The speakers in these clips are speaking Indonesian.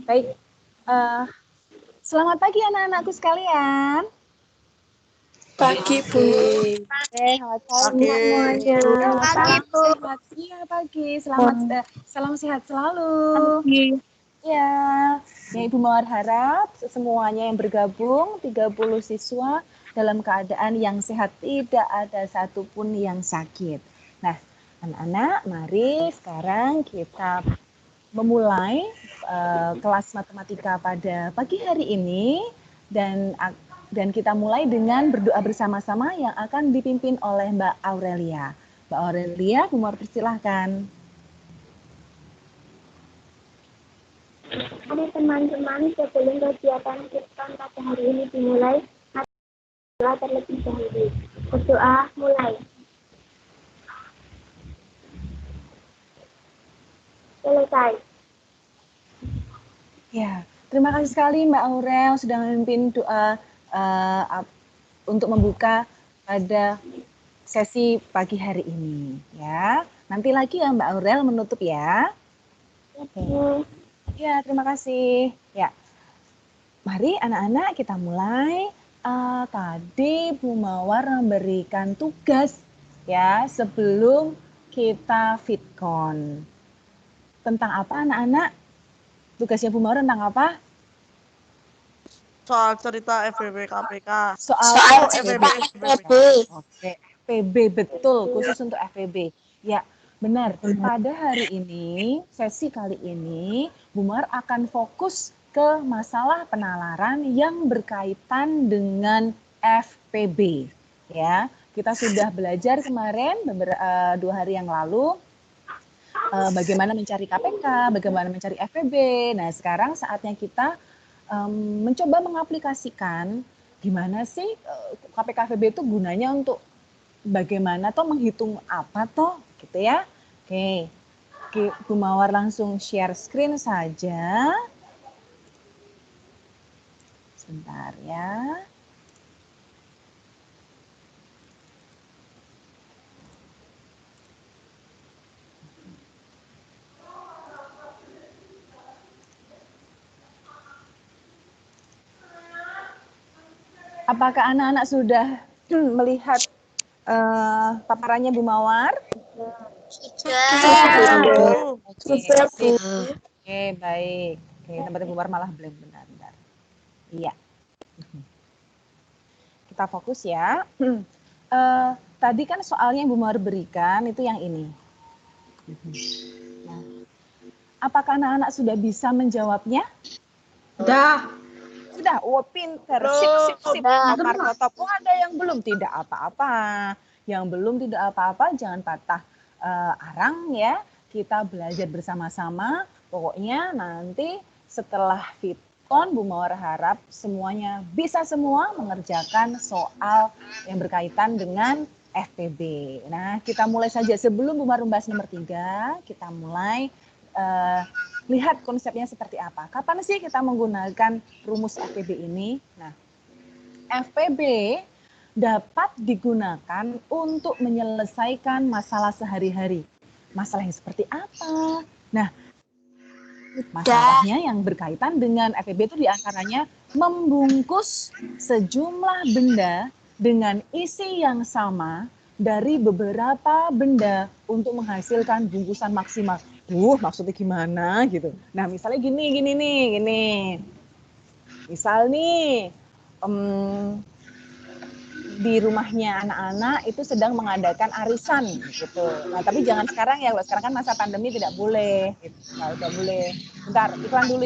Baik, selamat pagi anak-anakku sekalian. Pagi, Bu. Selamat pagi semuanya. Pagi, Bu. Iya, pagi. Salam sehat selalu. Ya, Ibu Mawar harap semuanya yang bergabung, 30 siswa dalam keadaan yang sehat, tidak ada satupun yang sakit. Nah, anak-anak, mari sekarang kita memulai kelas matematika pada pagi hari ini dan kita mulai dengan berdoa bersama-sama yang akan dipimpin oleh Mbak Aurelia. Mbak Aurelia, Bu Mawar persilahkan. Mari teman-teman, sebelum kegiatan kita pada hari ini dimulai, berdoa terlebih dahulu. Berdoa mulai. Selesai. Ya, terima kasih sekali Mbak Aurel sudah memimpin doa untuk membuka pada sesi pagi hari ini. Ya, nanti lagi ya Mbak Aurel menutup ya. Ya, terima kasih. Ya, mari anak-anak kita mulai. Tadi Bu Mawar memberikan tugas ya sebelum kita fitcon. Tentang apa anak-anak? Tugasnya Bu Mawar tentang apa? Soal cerita FBB KPK. Soal FBB. Oke, FPB betul, khusus untuk FPB. Ya, benar. Pada hari ini, sesi kali ini, Bu Mawar akan fokus ke masalah penalaran yang berkaitan dengan FPB. Ya, kita sudah belajar kemarin 2 hari yang lalu bagaimana mencari KPK, bagaimana mencari FPB. Nah, sekarang saatnya kita mencoba mengaplikasikan gimana sih KPK FPB itu gunanya untuk bagaimana toh menghitung apa toh gitu ya. Oke, Bu Mawar langsung share screen saja. Sebentar ya. Apakah anak-anak sudah melihat paparannya Bu Mawar? Oke, baik. Oke, tempatnya Bu Mawar malah blank, bentar. Iya. Kita fokus ya. Tadi kan soalnya yang Bu Mawar berikan itu yang ini. Nah, apakah anak-anak sudah bisa menjawabnya? Sudah. Oh, pinter. Sip. Top. Oh, ada yang belum? Tidak apa-apa. Yang belum tidak apa-apa, jangan patah arang ya. Kita belajar bersama-sama. Pokoknya nanti setelah fitcon, Bu Mawar harap semuanya bisa semua mengerjakan soal yang berkaitan dengan FPB. Nah, kita mulai saja. Sebelum Bu Mawar membahas nomor 3, kita mulai lihat konsepnya seperti apa. Kapan sih kita menggunakan rumus FPB ini? Nah, FPB dapat digunakan untuk menyelesaikan masalah sehari-hari. Masalah yang seperti apa? Nah, masalahnya yang berkaitan dengan FPB itu diantaranya membungkus sejumlah benda dengan isi yang sama dari beberapa benda untuk menghasilkan bungkusan maksimal. Maksudnya gimana gitu. Nah, misalnya gini. Misal nih, di rumahnya anak-anak itu sedang mengadakan arisan gitu. Nah, tapi jangan sekarang ya, sekarang kan masa pandemi tidak boleh. Gitu. Nah, udah boleh. Bentar, iklan dulu.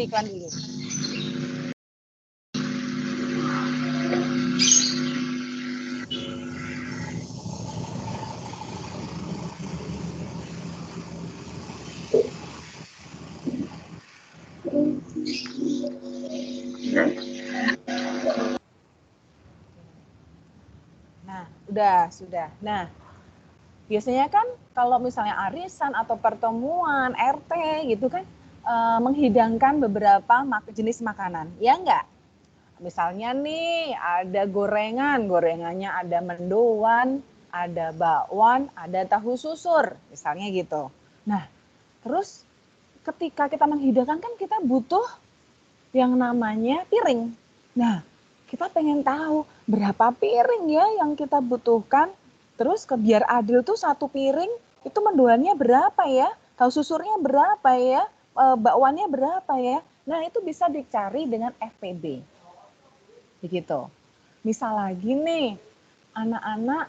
Nah, sudah. Nah, biasanya kan kalau misalnya arisan atau pertemuan RT gitu kan menghidangkan beberapa jenis makanan, ya enggak? Misalnya nih ada gorengannya ada mendoan, ada bakwan, ada tahu susur, misalnya gitu. Nah, terus ketika kita menghidangkan kan kita butuh yang namanya piring. Nah, kita pengen tahu berapa piring ya yang kita butuhkan. Terus biar adil tuh satu piring itu mendoannya berapa ya? Tahu susurnya berapa ya? Bakwannya berapa ya? Nah, itu bisa dicari dengan FPB. Begitu. Misal lagi nih, anak-anak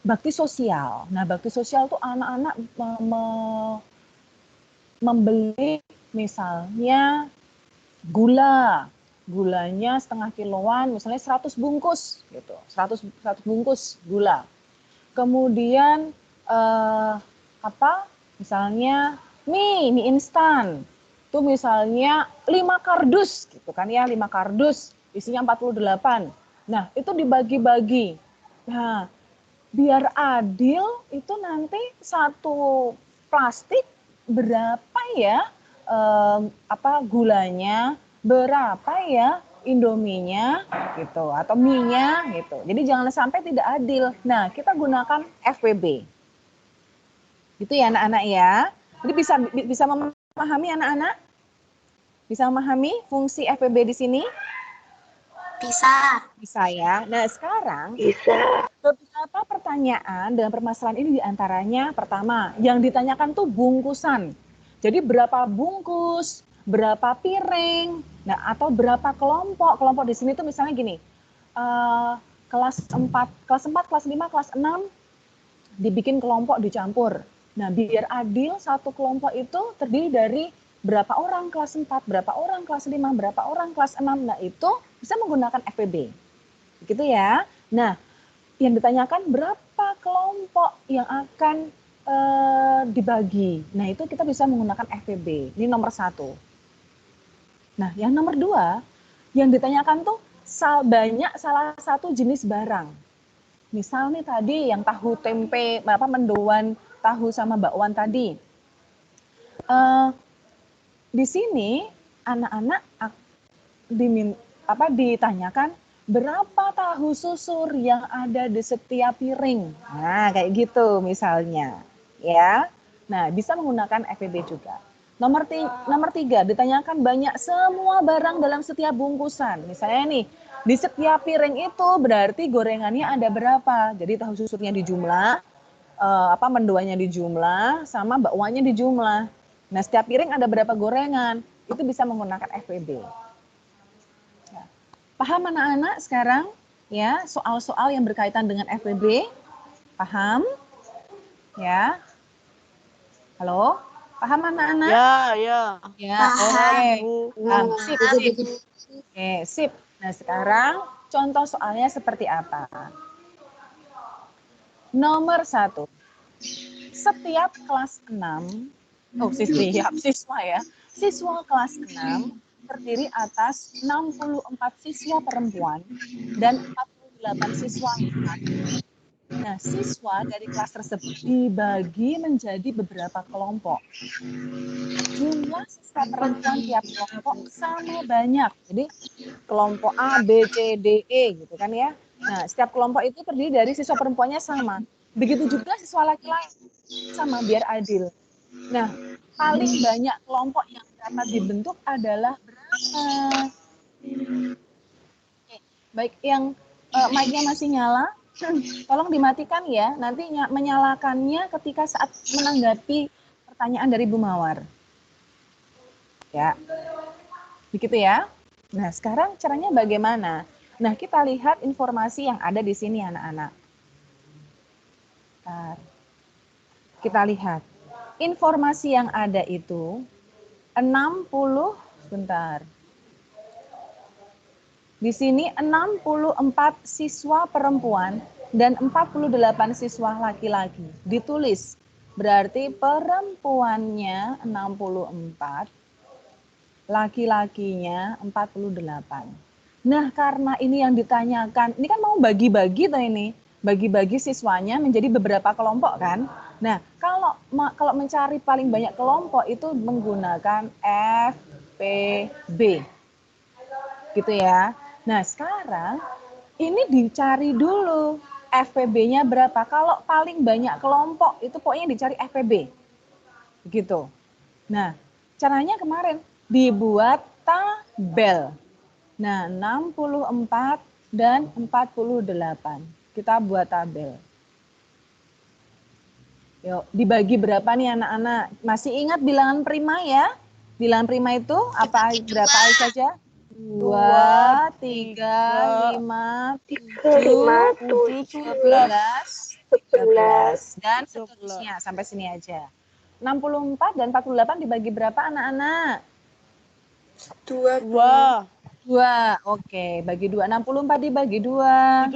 bakti sosial. Nah, bakti sosial tuh anak-anak membeli misalnya gulanya setengah kiloan, misalnya 100 bungkus gitu, 100 bungkus gula. Kemudian misalnya mie instan. Itu misalnya 5 kardus gitu kan ya, 5 kardus isinya 48. Nah, itu dibagi-bagi. Nah, biar adil itu nanti satu plastik berapa ya gulanya, berapa ya Indominya gitu atau mie-nya gitu. Jadi jangan sampai tidak adil. Nah, kita gunakan FPB. Gitu ya anak-anak ya. Jadi bisa memahami anak-anak? Bisa memahami fungsi FPB di sini? Bisa. Bisa ya. Nah, sekarang Bisa. beberapa pertanyaan dalam permasalahan ini diantaranya pertama, yang ditanyakan tuh bungkusan. Jadi berapa bungkus, berapa piring, nah atau berapa kelompok. Kelompok di sini tuh misalnya gini, kelas 4, kelas 5, kelas 6 dibikin kelompok dicampur. Nah, biar adil satu kelompok itu terdiri dari berapa orang kelas 4, berapa orang kelas 5, berapa orang kelas 6. Nah, itu bisa menggunakan FPB. Begitu ya. Nah, yang ditanyakan berapa kelompok yang akan dibagi. Nah, itu kita bisa menggunakan FPB. Ini nomor 1. Nah, yang nomor 2, yang ditanyakan tuh banyak salah satu jenis barang. Misal nih tadi yang tahu tempe, mendoan tahu sama bakwan tadi. Di sini anak-anak ditanyakan berapa tahu susur yang ada di setiap piring. Nah, kayak gitu misalnya. Ya. Nah, bisa menggunakan FPB juga. Nomor 3, ditanyakan banyak semua barang dalam setiap bungkusan. Misalnya nih, di setiap piring itu berarti gorengannya ada berapa. Jadi tahu susurnya dijumlah, mendoannya dijumlah, sama bakwannya dijumlah. Nah, setiap piring ada berapa gorengan. Itu bisa menggunakan FPB. Paham anak-anak sekarang ya soal-soal yang berkaitan dengan FPB? Paham? Ya. Halo? Paham anak-anak? Ya. Ya, Paham. oke. Sip. Oke, sip. Nah, sekarang contoh soalnya seperti apa? Nomor 1. Setiap kelas 6, siswa ya. Siswa kelas 6 terdiri atas 64 siswa perempuan dan 48 siswa laki-laki. Nah, siswa dari kelas tersebut dibagi menjadi beberapa kelompok. Jumlah siswa perempuan tiap kelompok sama banyak. Jadi kelompok A, B, C, D, E gitu kan ya. Nah, setiap kelompok itu terdiri dari siswa perempuannya sama. Begitu juga siswa laki-laki sama biar adil. Nah, paling banyak kelompok yang dapat dibentuk adalah berapa? Oke, baik, yang mic-nya masih nyala, tolong dimatikan ya. Nanti menyalakannya ketika saat menanggapi pertanyaan dari Bu Mawar. Ya, begitu ya. Nah, sekarang caranya bagaimana? Nah, kita lihat informasi yang ada di sini anak-anak. Kita lihat. Informasi yang ada itu 60, sebentar. Di sini 64 siswa perempuan dan 48 siswa laki-laki. Ditulis. Berarti perempuannya 64, laki-lakinya 48. Nah, karena ini yang ditanyakan, ini kan mau bagi-bagi tuh ini. Bagi-bagi siswanya menjadi beberapa kelompok kan. Nah, kalau mencari paling banyak kelompok itu menggunakan FPB. Gitu ya. Nah, sekarang ini dicari dulu FPB-nya berapa. Kalau paling banyak kelompok itu pokoknya dicari FPB. Begitu. Nah, caranya kemarin dibuat tabel. Nah, 64 dan 48. Kita buat tabel. Yuk, dibagi berapa nih anak-anak? Masih ingat bilangan prima ya? Bilangan prima itu apa berapa saja? 2, 3, 5, 7, 12, 13, dan seterusnya. Sampai sini aja. 64 dan 48 dibagi berapa anak-anak? 2. 2. Oke, bagi 2. 64 dibagi 2.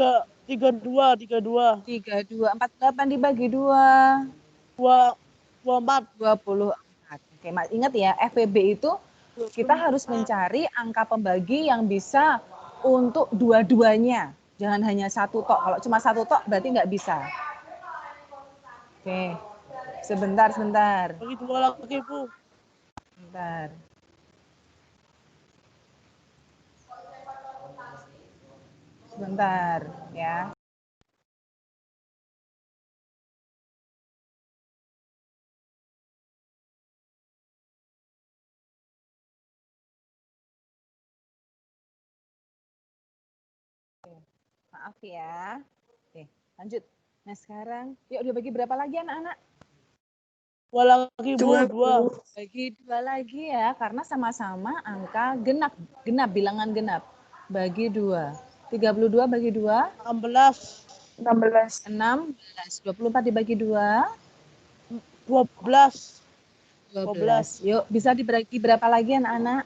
32. 32. 48 dibagi 2. 24. 24. Oke, ingat ya, FPB itu kita harus mencari angka pembagi yang bisa untuk dua-duanya. Jangan hanya satu tok. Kalau cuma satu tok berarti nggak bisa. Oke, sebentar. Bagi 2 lagi, Bu. Sebentar. Sebentar, ya. Maaf ya. Oke, lanjut. Nah sekarang, yuk udah bagi berapa lagi anak-anak? 2 lagi, Bu. 2. Bagi 2 lagi ya, karena sama-sama angka genap, bilangan genap. Bagi 2. 32 bagi 2. 16. 16. 24 dibagi 2. 12. 12. Yuk, bisa dibagi berapa lagi anak-anak?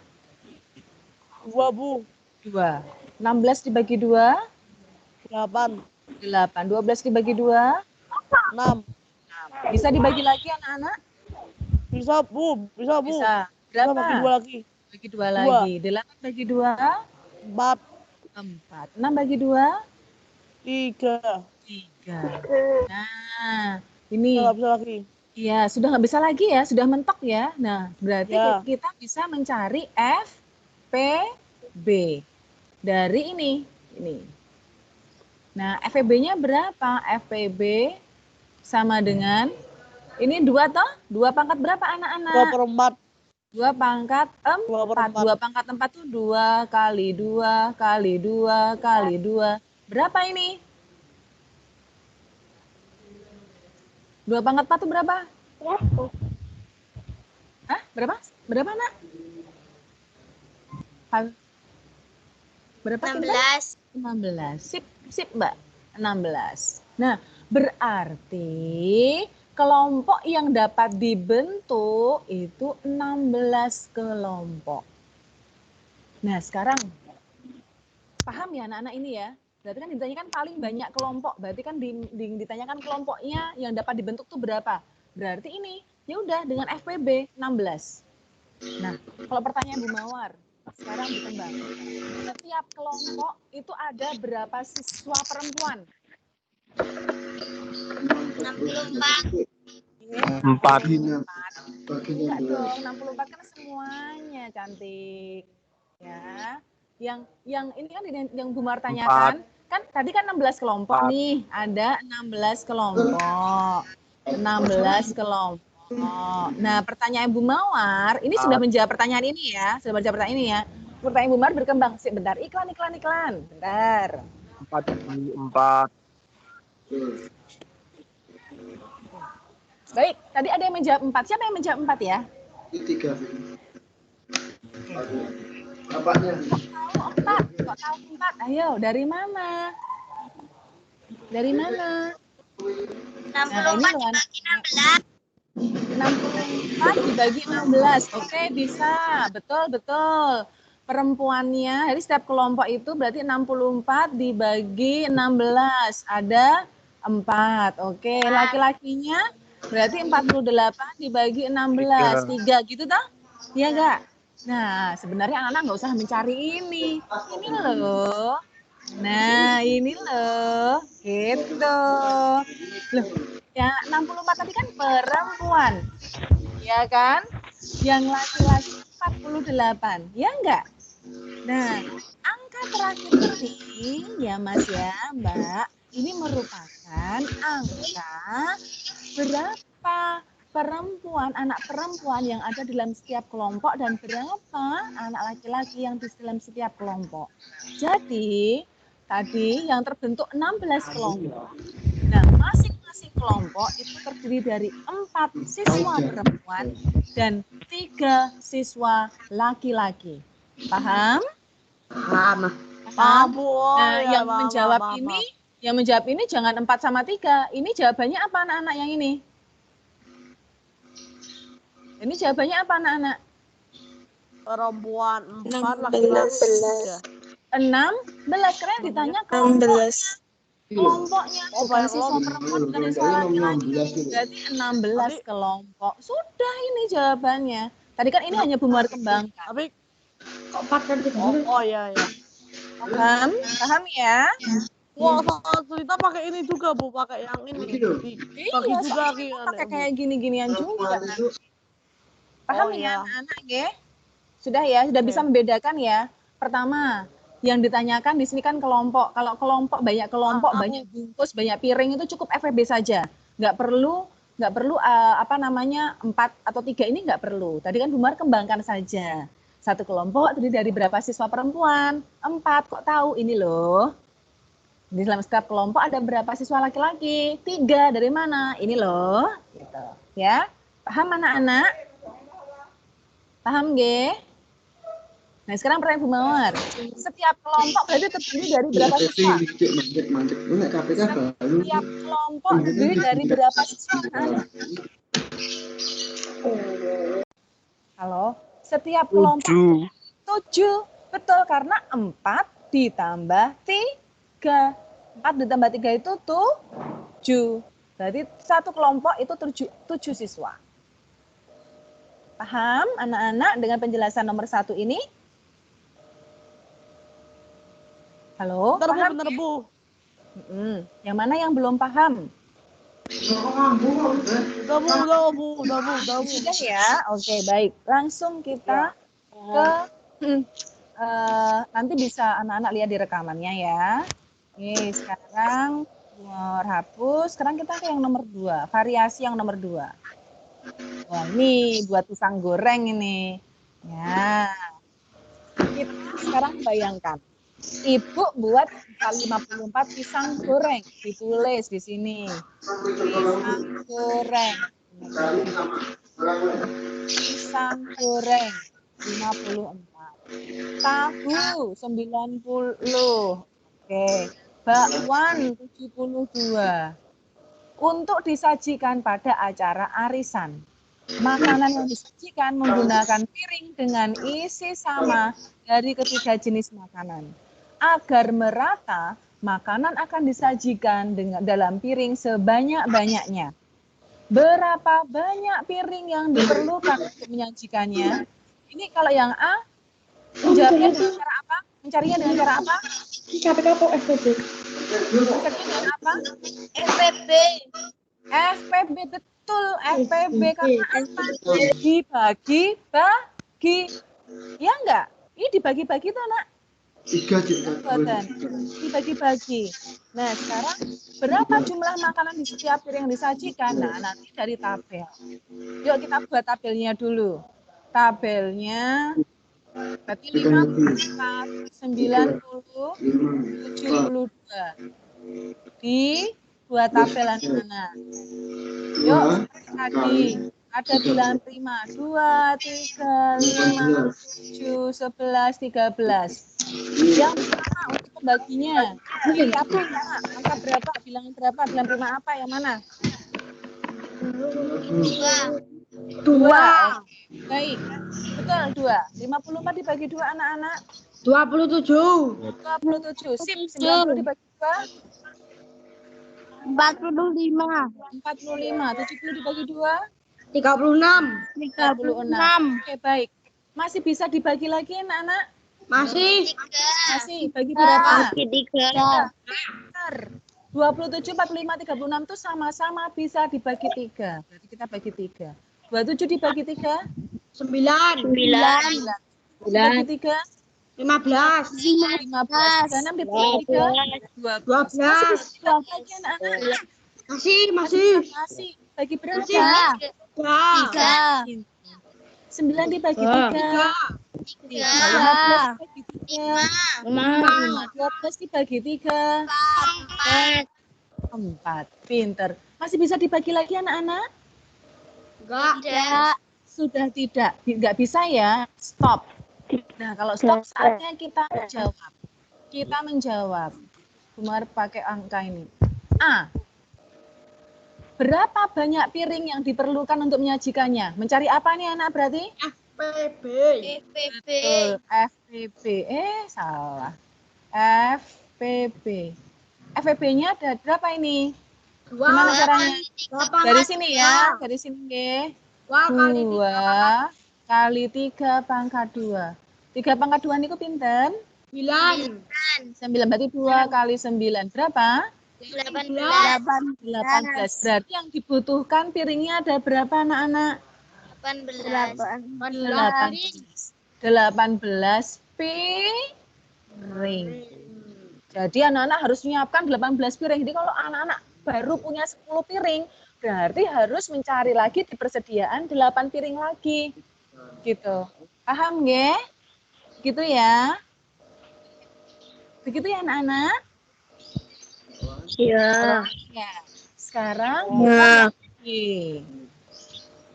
2, Bu. 2. 16 dibagi 2. 8. 8. 12 dibagi 2. 6. Bisa dibagi lagi anak-anak? Bisa, Bu. Bisa, Bu. Bisa. Berapa? Bagi 2 lagi. Bagi 2 lagi. 8 bagi 2. 4. 4. 6 bagi 2. 3. 3. Nah, ini. Nggak bisa lagi. Iya, sudah nggak bisa lagi ya, sudah mentok ya. Nah, berarti Ya. kita bisa mencari FPB dari ini. Nah, FPB-nya berapa? FPB sama dengan ini 2 toh? 2 pangkat berapa anak-anak? 2/4. 2 pangkat 4. 2 pangkat 4 tuh 2 kali 2 kali 2 kali 2. Berapa ini? 2 pangkat 4 itu berapa? Hah? Berapa? Berapa, Nak? Berapa? 16. 16. Sip, Mbak. 16. Nah, berarti kelompok yang dapat dibentuk itu 16 kelompok. Nah, sekarang paham ya anak-anak ini ya? Berarti kan ditanyakan paling banyak kelompok. Berarti kan ditanyakan kelompoknya yang dapat dibentuk tuh berapa? Berarti ini, ya udah dengan FPB 16. Nah, kalau pertanyaan Bu Mawar, sekarang berkembang. Setiap kelompok itu ada berapa siswa perempuan? 64. 4. Enggak dong, 64 kan semuanya cantik. Ya. Yang ini kan yang Bu Mawar tanyakan, kan tadi kan 16 kelompok nih, ada 16 kelompok. 16 kelompok. Nah, pertanyaan Bu Mawar, ini sudah menjawab pertanyaan ini ya, sudah menjawab pertanyaan ini ya. Pertanyaan Bu Mawar berkembang. Bentar, iklan. Bentar. 4. Baik, tadi ada yang menjawab 4. Siapa yang menjawab 4 ya? 3. Apanya? Tahu 4. Kok tahu 4? Ayo, dari mana? 64 dibagi 16. 64 dibagi 16. Oke, bisa. Betul. Perempuannya, jadi setiap kelompok itu berarti 64 dibagi 16. Ada 4. Oke, laki-lakinya berarti 48 dibagi 16. 3 gitu toh? Iya enggak? Nah, sebenarnya anak-anak nggak usah mencari ini. Ini loh. Nah, ini loh. Gitu. Loh, ya 64 tadi kan perempuan. Ya kan? Yang laki-laki 48. Ya enggak? Nah, angka terakhir penting ya Mas ya, Mbak. ini merupakan angka berapa anak perempuan yang ada dalam setiap kelompok dan berapa anak laki-laki yang di dalam setiap kelompok. Jadi, tadi yang terbentuk 16 kelompok. Nah, masing-masing kelompok itu terdiri dari 4 siswa perempuan dan 3 siswa laki-laki. Paham? Paham. Nah, yang menjawab ini jangan 4 sama 3. Ini jawabannya apa anak-anak yang ini? Ini jawabannya apa anak-anak? Perempuan 4, laki-laki 3. 16. Karena yang ditanya kelompoknya. Bukan siswa perempuan, bukan siswa laki-laki. Berarti 16 kelompok. Sudah ini jawabannya. Tadi kan ini hanya bumbar kembang. Tapi Kok 4 dan 3? oh ya. Paham ya? Wah, soal cerita pakai ini juga, Bu, pakai yang ini. Bagi juga Pakai kayak gini-ginian juga. Paham ya anak-anak ya? Sudah ya, sudah bisa membedakan ya. Pertama, yang ditanyakan di sini kan kelompok. Kalau kelompok, banyak kelompok, banyak bungkus, banyak piring itu cukup FEB saja. Nggak perlu 4 atau 3 ini nggak perlu. Tadi kan bumbar kembangkan saja. Satu kelompok terdiri dari berapa siswa perempuan? 4. Kok tahu? Ini loh. Di dalam setiap kelompok ada berapa siswa laki-laki? 3. Dari mana? Ini loh. Gitu. Ya. Paham anak-anak? Paham nggih? Nah, sekarang pertanyaan Bu Mawar. Setiap kelompok berarti terdiri dari berapa siswa? Setiap kelompok terdiri dari berapa siswa? Halo? Setiap kelompok 7. Betul, karena 4 ditambah 3. 4 ditambah 3 itu 7. Berarti satu kelompok itu 7 siswa. Paham anak-anak dengan penjelasan nomor 1 ini? Halo? Paham? Bener, Bu. Yang mana yang belum paham? Udah, Bu. Sudah ya? Oke, baik. Langsung kita ke nanti bisa anak-anak lihat di rekamannya ya. Oke, sekarang nomor hapus. Sekarang kita ke yang nomor 2, variasi yang nomor 2. Wah, ini buat pisang goreng ini. Ya. Kita sekarang bayangkan. Ibu buat 54 pisang goreng. Ditulis di sini. Pisang goreng. Pisang goreng 54. Tahu 90. Oke. Bakwan 72. Untuk disajikan pada acara arisan. Makanan yang disajikan menggunakan piring dengan isi sama dari ketiga jenis makanan. Agar merata, makanan akan disajikan dalam piring sebanyak-banyaknya. Berapa banyak piring yang diperlukan untuk menyajikannya? Ini kalau yang A, menjawabnya dengan cara apa? Mencarinya dengan cara apa? KPK atau FPB? Mencarinya dengan apa? FPB, betul. FPB karena apa? Dibagi-bagi. Ya enggak? Ini dibagi-bagi tuh, Nak. 3 dibagi-bagi. Nah, sekarang berapa jumlah makanan di setiap piring yang disajikan? Nah, nanti dari tabel. Yuk kita buat tabelnya dulu. Tabelnya berarti 54, 90, 72. Di dua tabel anak-anak. Yuk, tadi ada bilangan prima. 2, 3, 5, 7, 11, 13. Yang pertama untuk pembaginya. Pilih apa yang mana? Angka berapa? Bilangan berapa? Bilangan prima apa? Yang mana? 2. Baik. Betul, 2. 54 dibagi 2 anak-anak. 27. 27. Sip, 90 dibagi 2. 45. 45. 70 dibagi 2. 36. 36. Oke, baik. Masih bisa dibagi lagi anak-anak? Masih. Masih. Bagi berapa? 3. Benar. 27, 45, 36 itu sama-sama bisa dibagi 3. Berarti kita bagi 3. 27 dibagi 3? 9. 9. Dibagi 3? 15. 15. 36 dibagi 3. 12. Masih bisa dibagi anak-anak. Masih. Bagi berapa? Masih. 3. 9 dibagi 3. 15 dibagi 3. 12 dibagi 3. 4. Pinter. Masih bisa dibagi lagi anak-anak? Enggak. Sudah tidak. Nggak bisa ya. Stop. Nah, kalau stop saatnya kita menjawab. Kita menjawab. Umar pakai angka ini. A. Berapa banyak piring yang diperlukan untuk menyajikannya? Mencari apa nih anak berarti? FPB. Betul, FPB. Salah. FPB. FPB-nya ada berapa ini? Gimana caranya? Dari sini ya, dari sini. 2 kali 3 pangkat 2. 3 pangkat 2 niku pinten? 9. 9. Berarti 2 kali 9. Berapa? 18. 18. Berarti yang dibutuhkan piringnya ada berapa anak-anak? 18 piring. Jadi anak-anak harus menyiapkan 18 piring. Jadi kalau anak-anak baru punya 10 piring, berarti harus mencari lagi di persediaan 8 piring lagi. Gitu. Paham nggih? Gitu ya? Begitu ya anak-anak? Iya. Ya. Sekarang lagi.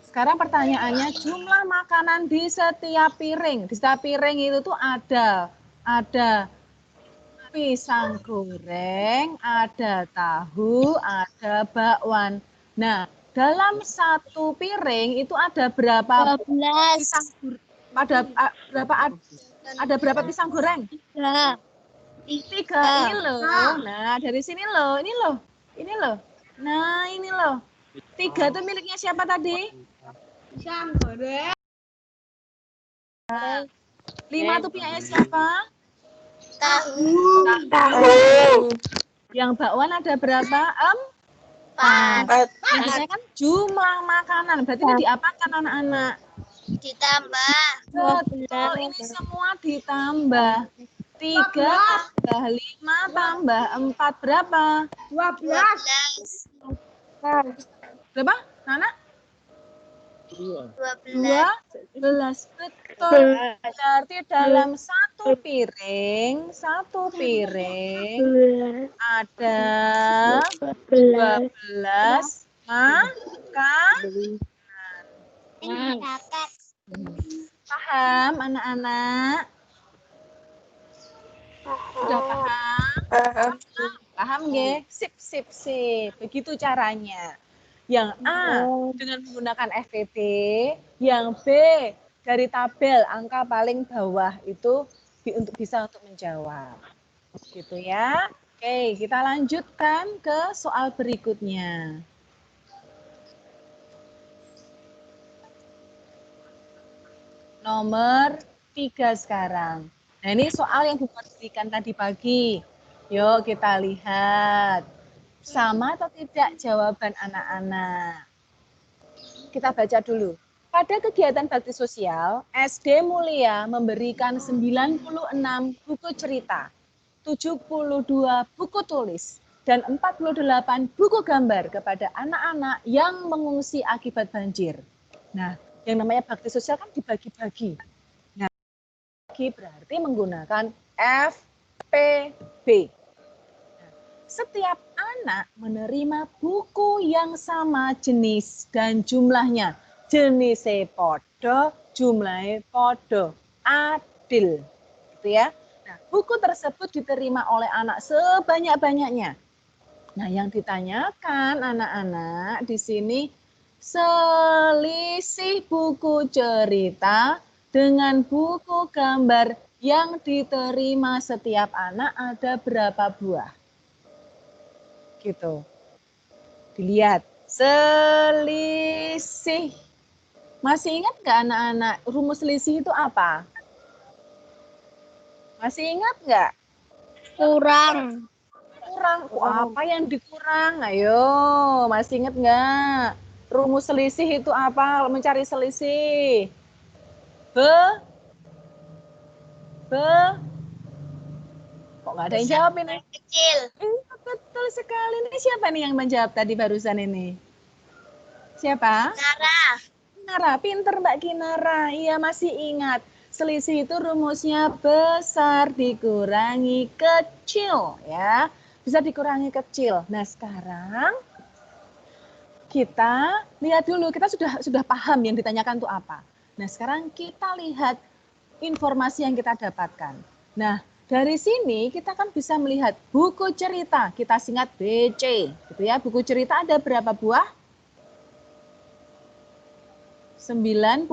Sekarang pertanyaannya, jumlah makanan di setiap piring. Di setiap piring itu tuh ada pisang goreng, ada tahu, ada bakwan. Nah, dalam satu piring itu ada berapa pisang goreng? Ada berapa pisang goreng? 3. Ini loh. Nah, dari sini loh. Ini loh. Nah, ini loh. 3 itu miliknya siapa tadi? Pisang goreng. 5 itu punya siapa? Tahu. Yang bakwan ada berapa? 4. Ini kan jumlah makanan. Berarti ini diapakan anak-anak? Ditambah. Betul, ini semua ditambah. 3 tambah 5 tambah 4 berapa? 12. Berapa, Nana? 12. Betul. Berarti dalam satu piring ada 12 makanan. Paham anak-anak? Sudah paham? Paham nggih? Sip. Begitu caranya. Yang A dengan menggunakan FPB, yang B dari tabel angka paling bawah itu bisa untuk menjawab. Gitu ya. Oke, kita lanjutkan ke soal berikutnya. Nomor 3 sekarang. Nah, ini soal yang diberikan tadi pagi. Yuk kita lihat. Sama atau tidak jawaban anak-anak? Kita baca dulu. Pada kegiatan bakti sosial, SD Mulia memberikan 96 buku cerita, 72 buku tulis, dan 48 buku gambar kepada anak-anak yang mengungsi akibat banjir. Nah, yang namanya bakti sosial kan dibagi-bagi. Nah, berarti menggunakan FPB. Setiap anak menerima buku yang sama jenis dan jumlahnya. Jenisnya podo, jumlahnya podo. Adil. Gitu ya. Nah, buku tersebut diterima oleh anak sebanyak-banyaknya. Nah, yang ditanyakan anak-anak di sini, selisih buku cerita dengan buku gambar yang diterima setiap anak ada berapa buah? Gitu. Dilihat. Selisih. Masih ingat nggak anak-anak rumus selisih itu apa? Masih ingat nggak? Kurang. Apa yang dikurang? Ayo, masih ingat nggak? Rumus selisih itu apa? Mencari selisih. Kok nggak ada yang jawab ini? Kecil. Betul sekali. Ini siapa nih yang menjawab tadi barusan ini? Siapa? Nara. Kinara, pinter Mbak Kinara. Iya, masih ingat. Selisih itu rumusnya besar dikurangi kecil, ya. Bisa dikurangi kecil. Nah, sekarang kita lihat dulu. Kita sudah paham yang ditanyakan itu apa. Nah, sekarang kita lihat informasi yang kita dapatkan. Nah, dari sini kita kan bisa melihat buku cerita. Kita singkat BC, gitu ya. Buku cerita ada berapa buah? 96.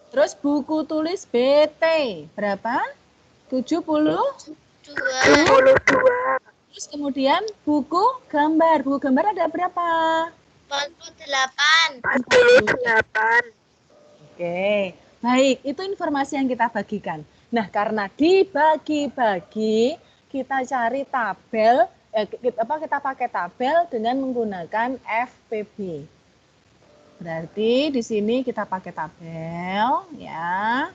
Terus buku tulis BT berapa? 72. Terus kemudian buku gambar. Buku gambar ada berapa? 48. Oke, baik. Itu informasi yang kita bagikan. Nah, karena dibagi-bagi, kita cari tabel, kita pakai tabel dengan menggunakan FPB. Berarti di sini kita pakai tabel, ya.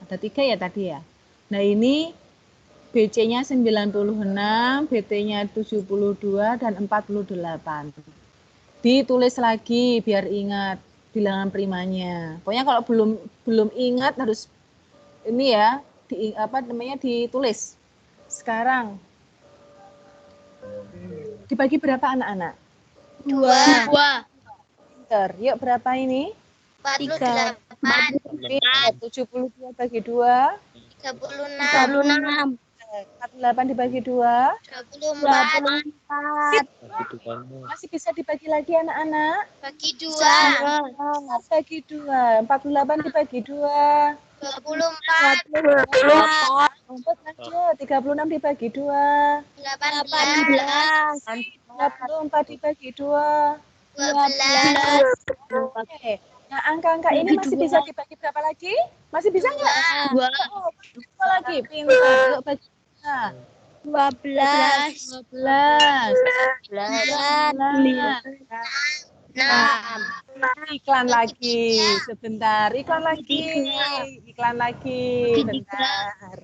Ada 3 ya tadi ya. Nah, ini BC-nya 96, BT-nya 72, dan 48. Ditulis lagi biar ingat bilangan primanya. Pokoknya kalau belum ingat harus ini ya, ditulis. Sekarang dibagi berapa anak-anak? 2. Yuk, berapa ini? 48. 72 bagi 2. 36. 48 dibagi 2. 24. Masih bisa dibagi lagi anak-anak? Bagi 2. Bagi 2. 48 dibagi 2. 24. Lanjut. 36 dibagi 2. 18. 24 dibagi 2. 12. Oke. Nah, angka-angka ini masih bisa dibagi berapa lagi? Masih bisa nggak? 2. Oh, berapa lagi? Pintar. Yuk bagi. 12. 12. 6. Iklan lagi. Sebentar. Iklan lagi. Bentar.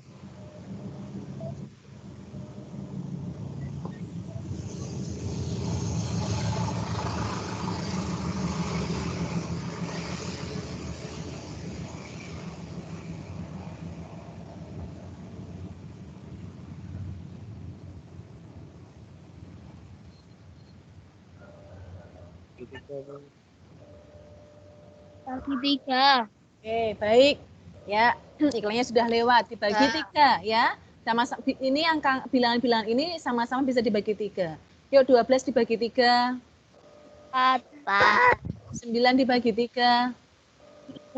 Bagi 3. Oke, baik. Ya, iklannya sudah lewat. Dibagi 3 ya. Sama-sama ini angka bilangan-bilangan ini sama-sama bisa dibagi 3. Yuk 12 dibagi 3. 4. 9 dibagi 3.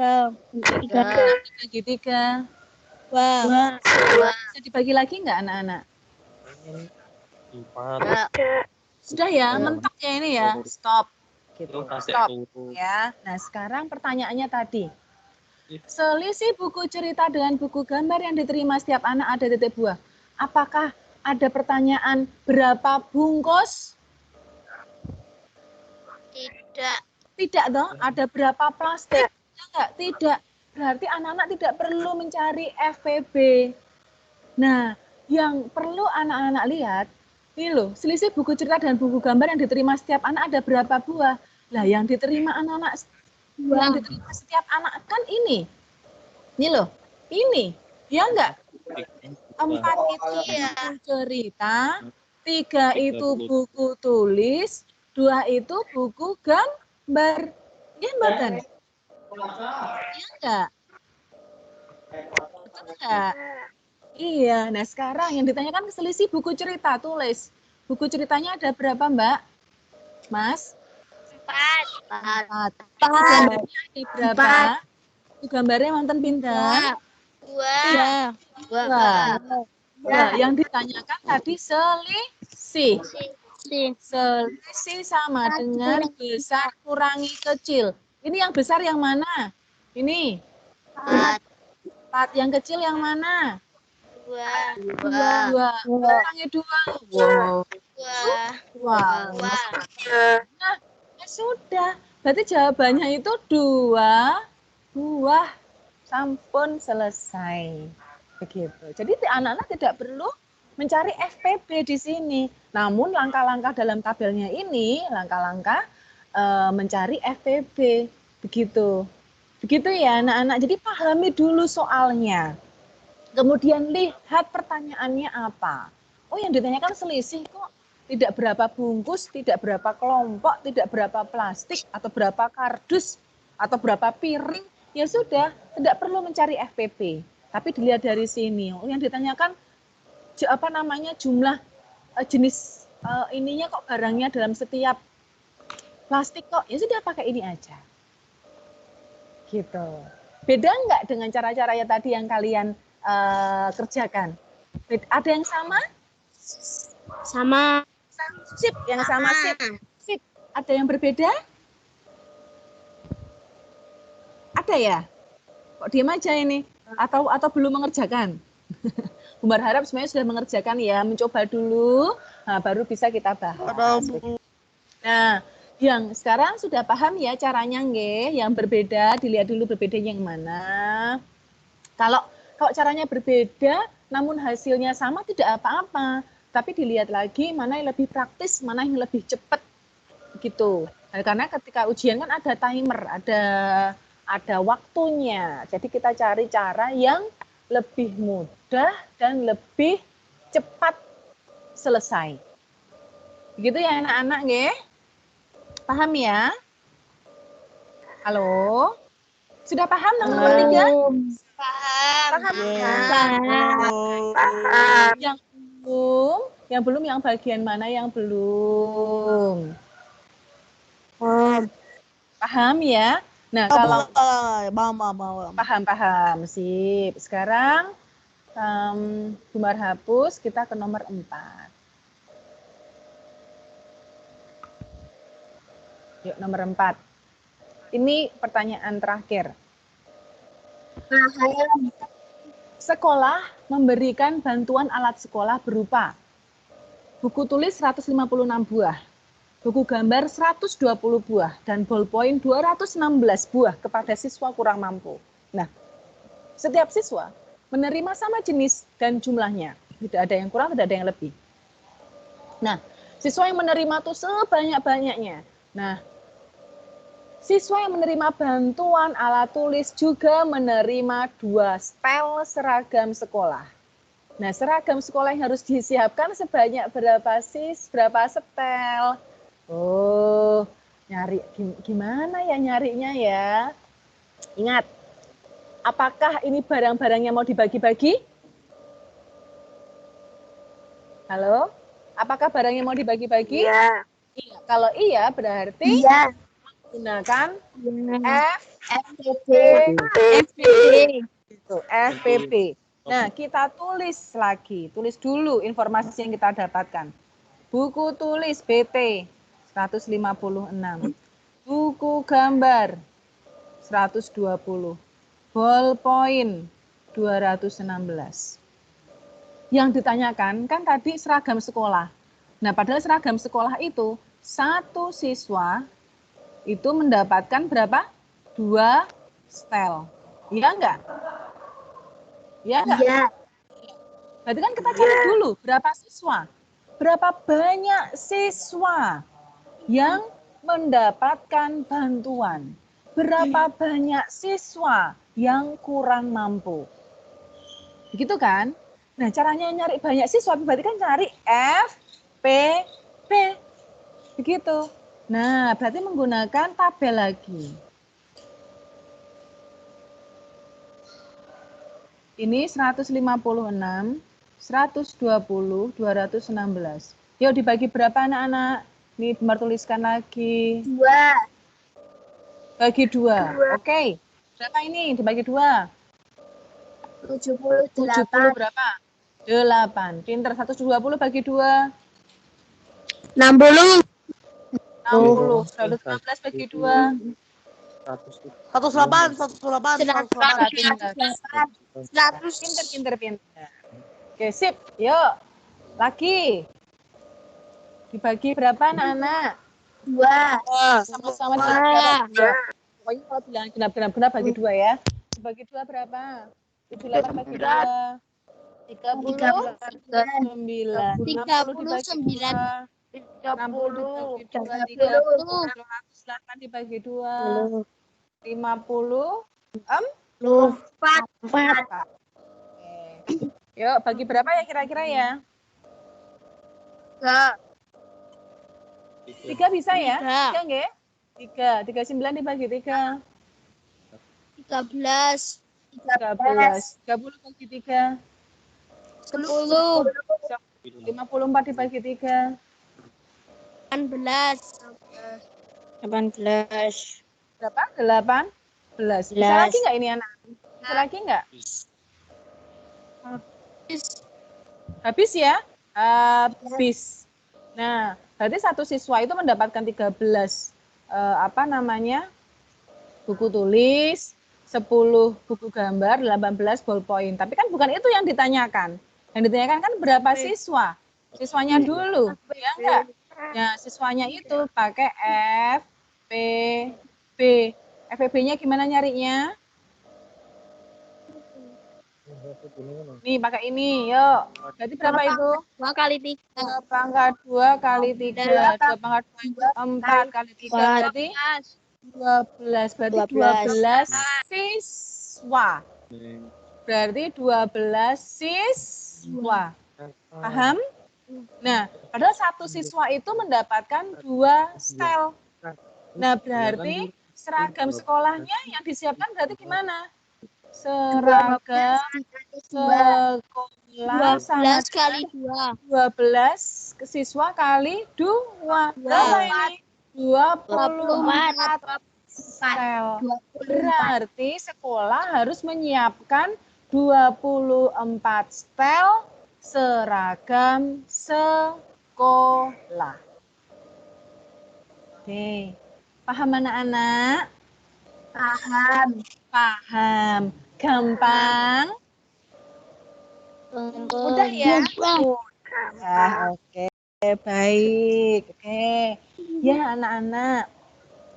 3. Dibagi 3. 2. Bisa dibagi lagi nggak anak-anak? 4. Sudah ya, mentok ya ini ya. Stop. Gitu. Stop. Ya. Nah, sekarang pertanyaannya tadi. Selisih buku cerita dengan buku gambar yang diterima setiap anak ada titik buah. Apakah ada pertanyaan berapa bungkus? Tidak. Tidak toh. Ada berapa plastik? Enggak, tidak. Berarti anak-anak tidak perlu mencari FPB. Nah, yang perlu anak-anak lihat, ini loh, selisih buku cerita dan buku gambar yang diterima setiap anak ada berapa buah? Lah, yang diterima anak-anak, yang diterima setiap anak kan ini. Ini loh, ini. Ya enggak? 4 itu buku cerita, 3 itu buku tulis, 2 itu buku gambar. Gambar kan? Iya enggak? Betul enggak? Iya. Nah, sekarang yang ditanyakan selisih buku cerita tulis. Buku ceritanya ada berapa, Mbak? Mas? 4. Gambarnya ada berapa? Gambarnya wonten pinten? 2. 2. Yang ditanyakan tadi selisih. Selisih sama dengan besar kurangi kecil. Ini yang besar yang mana? Ini. 4. Yang kecil yang mana? 2. 2. Kurangi 2. Wow. Nah, sudah. Berarti jawabannya itu 2 buah. sampun selesai. Begitu. Jadi anak-anak tidak perlu mencari FPB di sini. Namun langkah-langkah dalam tabelnya ini, langkah-langkah mencari FPB. Begitu. Begitu ya anak-anak. Jadi pahami dulu soalnya. Kemudian lihat pertanyaannya apa. Oh, yang ditanyakan selisih kok. Tidak berapa bungkus, tidak berapa kelompok, tidak berapa plastik, atau berapa kardus, atau berapa piring. Ya sudah, tidak perlu mencari FPP. Tapi dilihat dari sini. Oh, yang ditanyakan apa namanya jumlah jenis ininya kok barangnya dalam setiap plastik kok. Ya sudah pakai ini aja. Gitu. Beda nggak dengan cara-cara ya tadi yang kalian kerjakan? Ada yang sama? Sama. Sip, yang sama sip. Sip. Ada yang berbeda? Ada ya? Kok diam aja ini? Atau belum mengerjakan? Bumbar harap semuanya sudah mengerjakan ya, mencoba dulu, nah, baru bisa kita bahas. Nah, yang sekarang sudah paham ya caranya nggih, yang berbeda dilihat dulu berbedanya yang mana. Kalau caranya berbeda, namun hasilnya sama tidak apa-apa, tapi dilihat lagi mana yang lebih praktis, mana yang lebih cepat, gitu. Nah, karena ketika ujian kan ada timer, ada waktunya. Jadi kita cari cara yang lebih mudah dan lebih cepat selesai. Begitu ya anak-anak nggih? Paham ya? Halo? Sudah paham nomor 3? Paham ya? Yang belum yang bagian mana yang belum? Paham ya? Nah, kalau paham, sip. Sekarang Bumar hapus, kita ke nomor 4. Yuk, nomor 4. Ini pertanyaan terakhir. Sekolah memberikan bantuan alat sekolah berupa buku tulis 156 buah, buku gambar 120 buah, dan ballpoint 216 buah kepada siswa kurang mampu. Nah, setiap siswa menerima sama jenis dan jumlahnya. Tidak ada yang kurang, tidak ada yang lebih. Nah, siswa yang menerima itu sebanyak-banyaknya. Nah, siswa yang menerima bantuan alat tulis juga menerima 2 setel seragam sekolah. Nah, seragam sekolah yang harus disiapkan sebanyak berapa setel? Oh, nyari gimana ya nyarinya ya? Ingat, apakah ini barang-barangnya mau dibagi-bagi? Halo? Apakah barangnya mau dibagi-bagi? Iya. Iya. Kalau iya berarti gunakan FPP. Itu, FPP. Nah, kita tulis lagi. Tulis dulu informasi yang kita dapatkan. Buku tulis BT 156. Buku gambar 120. Ballpoint 216. Yang ditanyakan kan tadi seragam sekolah. Nah, padahal seragam sekolah itu satu siswa itu mendapatkan berapa? 2 setel. Iya enggak? Iya enggak? Iya. Berarti kan kita cari dulu berapa siswa? Berapa banyak siswa yang mendapatkan bantuan? Berapa banyak siswa yang kurang mampu? Begitu kan? Nah, caranya nyari banyak siswa berarti kan cari FPP. Begitu. Nah, berarti menggunakan tabel lagi. Ini 156, 120, 216. Yuk dibagi berapa anak-anak? Nih, Bumar tuliskan lagi. 2. Bagi 2. Oke. Berapa ini dibagi 2? 78. 70 berapa? 8. Pinter. 120 bagi 2. 60. 60. 115 bagi 2. 108. Pinter. Oke, sip. Yuk. Lagi. Dibagi berapa anak-anak? 2. Sama-sama dibagi berapa? Pokoknya kalau bilang genap bagi 2 ya. Dibagi 2 berapa? 78 bagi 2. 39. 60 dibagi 2. 60 dibagi 2. 208 dibagi 2. 50. 4. Oke. Yuk, bagi berapa ya kira-kira ya? 3 bisa ya? 3 nggih? 3. 39 dibagi 3. 13. 13. 30 bagi 3. 10. 54 dibagi 3. 18. Berapa? 18. Bisa lagi nggak ini anak? Bisa lagi nggak? Habis ya? Habis. Nah, berarti satu siswa itu mendapatkan 13 buku tulis, 10 buku gambar, 18 ballpoint. Tapi kan bukan itu yang ditanyakan. Yang ditanyakan kan berapa siswa? Siswanya dulu, ya enggak? Nah, siswanya itu pakai F, P, B. FPB-nya gimana nyarinya? Nih, pakai ini, yuk. Berarti berapa itu? 2 kali 3. 2 pangkat 2 kali 3. 2 pangkat 2, 4 kali 3. Berarti 12. Berarti 12 siswa. Berarti 12 siswa. Paham? Nah, padahal satu siswa itu mendapatkan 2 setel. Nah, berarti seragam sekolahnya yang disiapkan berarti gimana? Seragam sekolah 12 kali 2. 12 siswa kali 2. Berapa ini? 24 sel. Berarti sekolah harus menyiapkan 24 stel seragam sekolah. Oke. Paham anak-anak? Paham. Gampang? Mudah ya? Mudah. Oke, baik. Oke. Ya, anak-anak.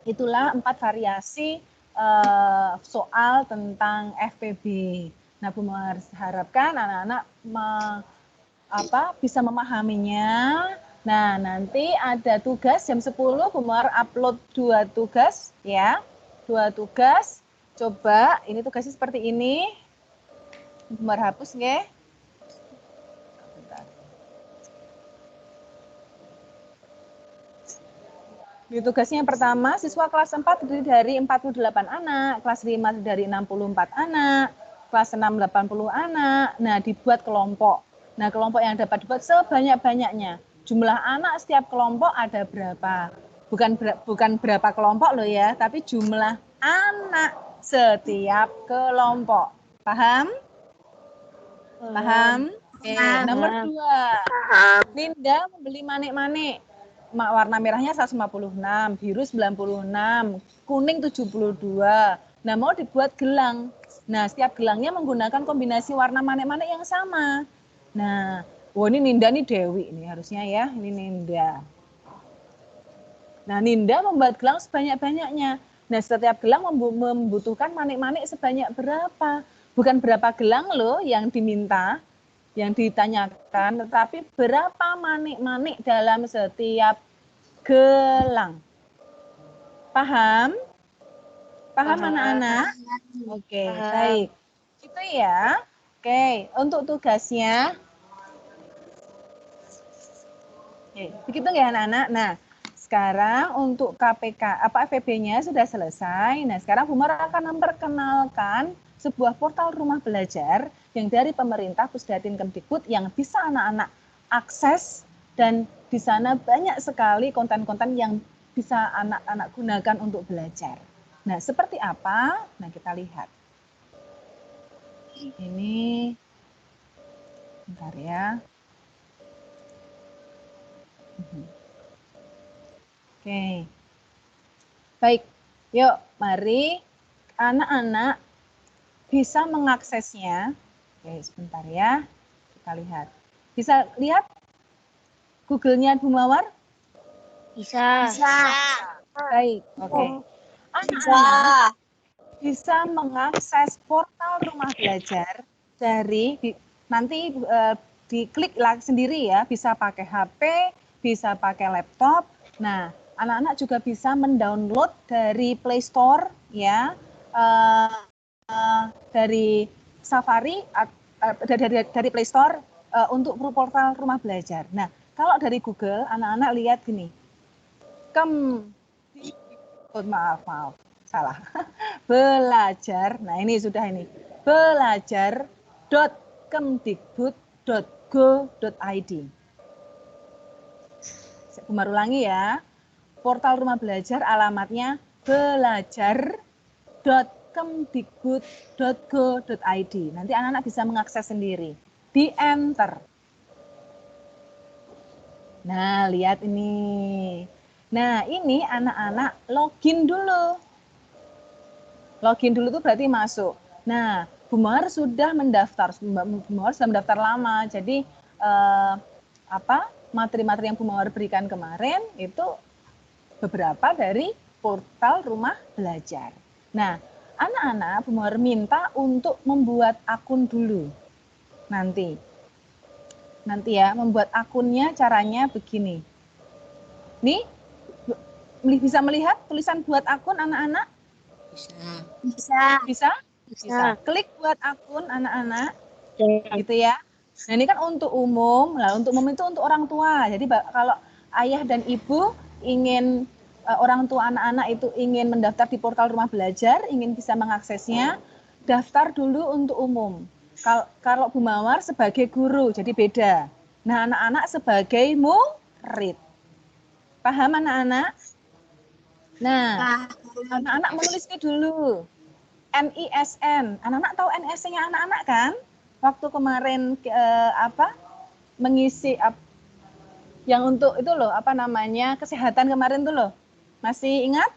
Itulah 4 variasi soal tentang FPB. Nah, Bu harapkan anak-anak bisa memahaminya. Nah, nanti ada tugas jam 10, Bu upload 2 tugas ya. 2 tugas. Coba, ini tugasnya seperti ini. Bu hapus nggih. Di tugasnya yang pertama, siswa kelas 4 terdiri dari 48 anak, kelas 5 dari 64 anak, kelas 6 80 anak. Nah, dibuat kelompok. Nah, kelompok yang dapat dibuat sebanyak-banyaknya. Jumlah anak setiap kelompok ada berapa? Bukan berapa kelompok loh ya, tapi jumlah anak setiap kelompok. Paham? Paham? Oke, nomor 2. Linda membeli manik-manik. Warna merahnya 156, biru 96, kuning 72. Nah, mau dibuat gelang. Nah, setiap gelangnya menggunakan kombinasi warna manik-manik yang sama. Nah, ini Ninda nih Dewi ini harusnya ya, ini Ninda. Nah, Ninda membuat gelang sebanyak-banyaknya. Nah, setiap gelang membutuhkan manik-manik sebanyak berapa? Bukan berapa gelang loh yang diminta, yang ditanyakan, tetapi berapa manik-manik dalam setiap gelang. Paham? Paham anak-anak? Oke, baik. Itu ya. Oke, untuk tugasnya. Oke, begitu nggak anak-anak? Nah, sekarang untuk FEB-nya sudah selesai. Nah, sekarang Bu Mar akan memperkenalkan sebuah portal rumah belajar yang dari pemerintah Pusdatin Kemdikbud yang bisa anak-anak akses, dan di sana banyak sekali konten-konten yang bisa anak-anak gunakan untuk belajar. Nah, seperti apa? Nah, kita lihat. Ini, bentar ya. Oke. Baik, yuk mari anak-anak bisa mengaksesnya. Oke, sebentar ya. Kita lihat. Bisa lihat Google-nya Bu Mawar? Bisa. Baik, oke. Anak-anak bisa mengakses portal Rumah Belajar dari nanti diklik sendiri ya, bisa pakai HP, bisa pakai laptop. Nah, anak-anak juga bisa mendownload dari Play Store ya, dari Safari, dari Play Store untuk portal Rumah Belajar. Nah, kalau dari Google, anak-anak lihat gini, maaf, salah. Belajar, nah ini sudah ini, belajar.kemdikbud.go.id. Saya ulangi ya, portal Rumah Belajar alamatnya belajar.kemdikbud.go.id. Nanti anak-anak bisa mengakses sendiri. Di enter. Nah, lihat ini. Nah, ini anak-anak login dulu. Login dulu itu berarti masuk. Nah, Bu Mawar sudah mendaftar. Bu Mawar sudah mendaftar lama. Jadi materi-materi yang Bu Mawar berikan kemarin itu beberapa dari portal Rumah Belajar. Nah, anak-anak Bu Mawar minta untuk membuat akun dulu. Nanti ya, membuat akunnya caranya begini. Nih, bisa melihat tulisan buat akun anak-anak? Bisa. Klik buat akun anak-anak, gitu ya. Nah, ini kan untuk umum. Nah, untuk umum itu untuk orang tua. Jadi kalau ayah dan ibu ingin orang tua anak-anak itu ingin mendaftar di portal Rumah Belajar, ingin bisa mengaksesnya, daftar dulu untuk umum. Kalau Bu Mawar sebagai guru, jadi beda. Nah, anak-anak sebagai murid. Paham anak-anak? Nah, anak-anak menulisnya dulu. NISN. Anak-anak tahu NISN-nya anak-anak kan? Waktu kemarin mengisi yang untuk itu loh, kesehatan kemarin tuh loh. Masih ingat?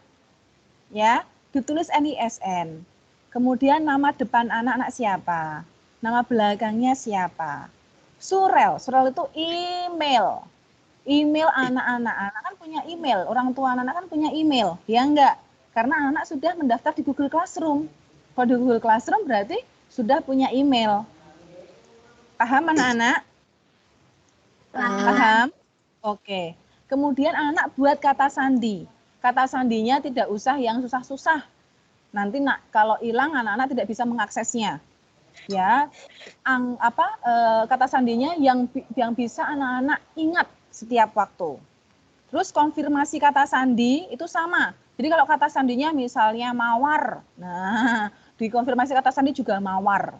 Ya, ditulis NISN. Kemudian nama depan anak-anak siapa? Nama belakangnya siapa? Surel itu email. Email anak-anak. Anak kan punya email, orang tua anak-anak kan punya email. Ya enggak? Karena anak sudah mendaftar di Google Classroom. Kalau di Google Classroom berarti sudah punya email. Paham anak-anak? Paham? Oke. Kemudian anak buat kata sandi. Kata sandinya tidak usah yang susah-susah. Nanti kalau hilang anak-anak tidak bisa mengaksesnya. Ya, kata sandinya yang bisa anak-anak ingat setiap waktu. Terus konfirmasi kata sandi itu sama. Jadi kalau kata sandinya misalnya mawar, nah dikonfirmasi kata sandi juga mawar.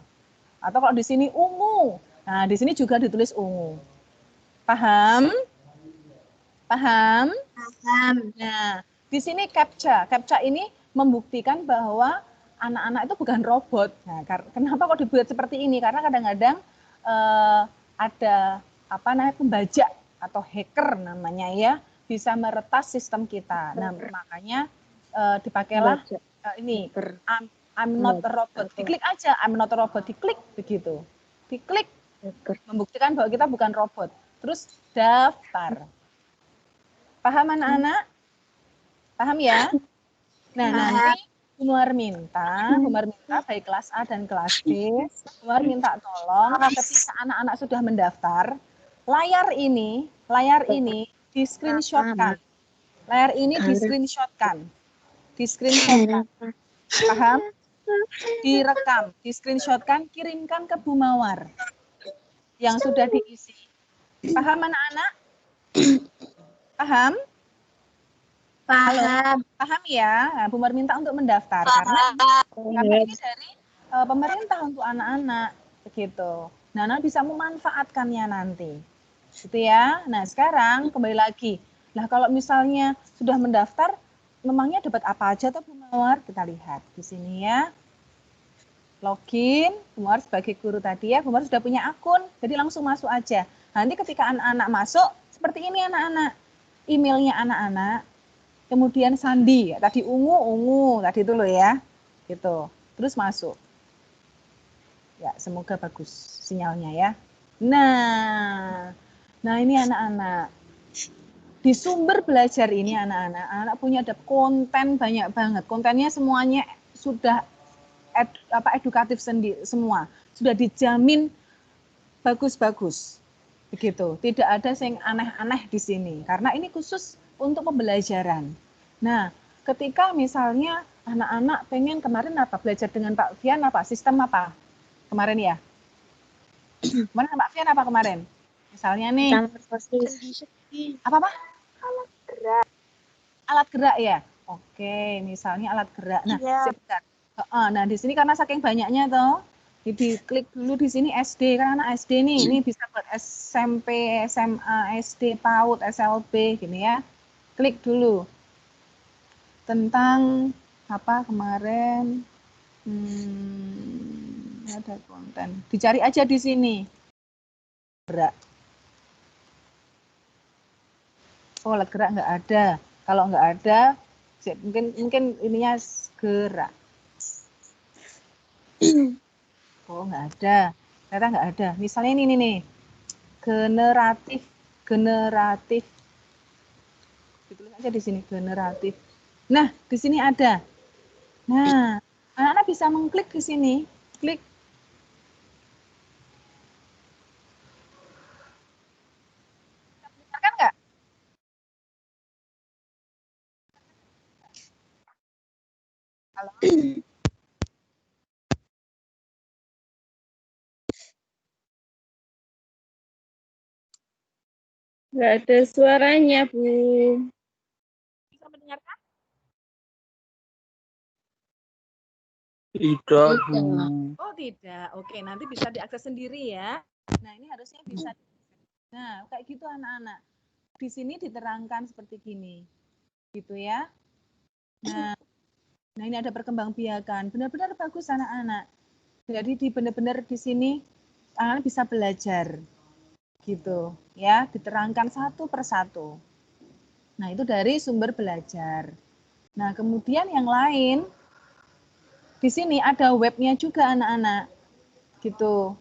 Atau kalau di sini ungu, nah di sini juga ditulis ungu. Paham? Paham? Paham. Nah, di sini CAPTCHA. CAPTCHA ini membuktikan bahwa anak-anak itu bukan robot. Nah, kenapa kok dibuat seperti ini? Karena kadang-kadang ada pembajak atau hacker namanya ya, bisa meretas sistem kita. Nah, makanya dipakailah ini I'm not a robot. Diklik aja I'm not a robot, diklik begitu. Diklik membuktikan bahwa kita bukan robot. Terus daftar. Paham anak-anak? Paham ya? Nah, nanti Bu Mawar minta baik kelas A dan kelas B, Bu Mawar minta tolong ketika anak-anak sudah mendaftar, layar ini di-screenshotkan. Layar ini di-screenshotkan. Paham? Direkam, di-screenshotkan, kirimkan ke Bu Mawar yang sudah diisi. Paham anak-anak? Paham? Paham. Paham ya? Nah, Bu Mawar minta untuk mendaftar karena ini dari pemerintah untuk anak-anak begitu. Nah, anak bisa memanfaatkannya nanti. Gitu ya. Nah, sekarang kembali lagi. Nah, kalau misalnya sudah mendaftar, memangnya dapat apa aja tuh Bu Mawar? Kita lihat di sini ya. Login, Bu Mawar sebagai guru tadi ya, Bu Mawar sudah punya akun, jadi langsung masuk aja. Nanti ketika anak-anak masuk, seperti ini anak-anak. Emailnya anak-anak, kemudian sandi, tadi ungu tadi itu loh ya, gitu. Terus masuk. Ya, semoga bagus sinyalnya ya. Nah ini anak-anak. Di sumber belajar ini anak-anak punya ada konten banyak banget. Kontennya semuanya sudah edukatif semua. Sudah dijamin bagus-bagus. Begitu. Tidak ada yang aneh-aneh di sini karena ini khusus untuk pembelajaran. Nah, ketika misalnya anak-anak pengen kemarin apa belajar dengan Pak Fian apa sistem apa kemarin ya? Kemarin Pak Fian apa kemarin? Misalnya nih. Apa? Alat gerak. Alat gerak ya. Oke, misalnya alat gerak. Nah, sebentar. Nah di sini karena saking banyaknya toh, diklik dulu di sini SD kan anak SD nih, ini bisa buat SMP, SMA, SD, PAUD, SLB gini ya. Klik dulu tentang apa kemarin ada konten. Dicari aja di sini. Gerak. Oh, alat gerak nggak ada. Kalau nggak ada, mungkin ininya gerak. Oh, nggak ada. Ternyata nggak ada. Misalnya ini nih. Generatif. Ditulis aja di sini, generatif. Nah, di sini ada. Nah, anak-anak bisa mengklik di sini. Klik. Kan nggak? Halo? Nggak ada suaranya, Bu. Bisa mendengarkan? Tidak, Bu. Oh, tidak. Oke, nanti bisa diakses sendiri ya. Nah, ini harusnya bisa. Nah, kayak gitu anak-anak. Di sini diterangkan seperti gini. Gitu ya. Nah, ini ada perkembangbiakan. Benar-benar bagus anak-anak. Jadi benar-benar di sini anak-anak bisa belajar. Gitu ya, diterangkan satu persatu. Nah, itu dari sumber belajar. Nah, kemudian yang lain di sini ada webnya juga anak-anak. Gitu.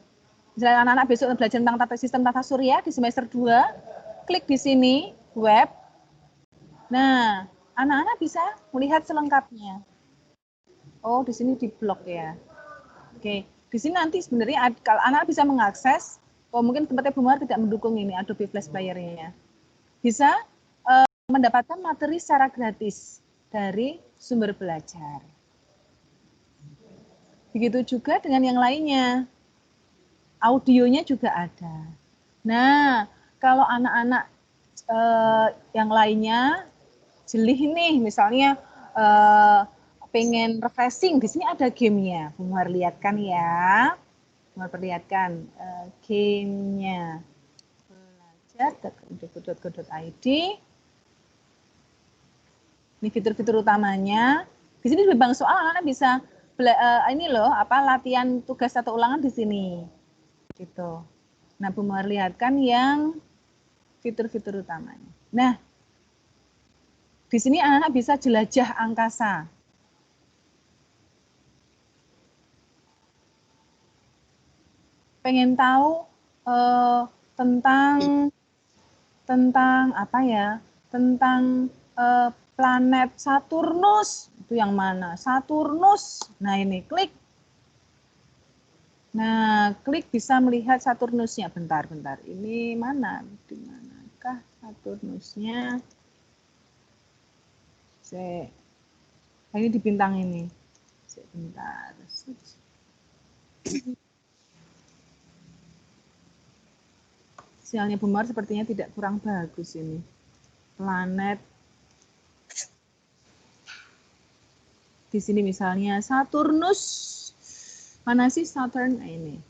Misalnya anak-anak besok belajar tentang sistem tata surya di semester 2, klik di sini web. Nah, anak-anak bisa melihat selengkapnya. Oh, di sini di blog ya. Oke, di sini nanti sebenarnya kalau anak bisa mengakses, mungkin tempatnya Bumar tidak mendukung ini Adobe Flash Player-nya. Bisa mendapatkan materi secara gratis dari sumber belajar. Begitu juga dengan yang lainnya. Audionya juga ada. Nah, kalau anak-anak yang lainnya jelih nih, misalnya pengen refreshing, di sini ada gamenya. Bumar lihatkan ya. Bumar perlihatkan gamenya. Belajar.go.id. Ini fitur-fitur utamanya. Di sini di bank soal anak bisa ini loh, latihan tugas atau ulangan di sini. Gitu. Nah, Bumar lihatkan yang fitur-fitur utamanya. Nah, di sini anak-anak bisa jelajah angkasa. Pengen tahu tentang apa ya? Tentang planet Saturnus. Itu yang mana? Saturnus. Nah, ini klik. Nah, klik bisa melihat Saturnusnya. Bentar. Ini mana? Di manakah Saturnusnya? Ini di bintang ini. Sebentar. Sinyalnya Bumar sepertinya tidak kurang bagus ini. Planet. Di sini misalnya Saturnus. Mana sih Saturn? Nah, ini.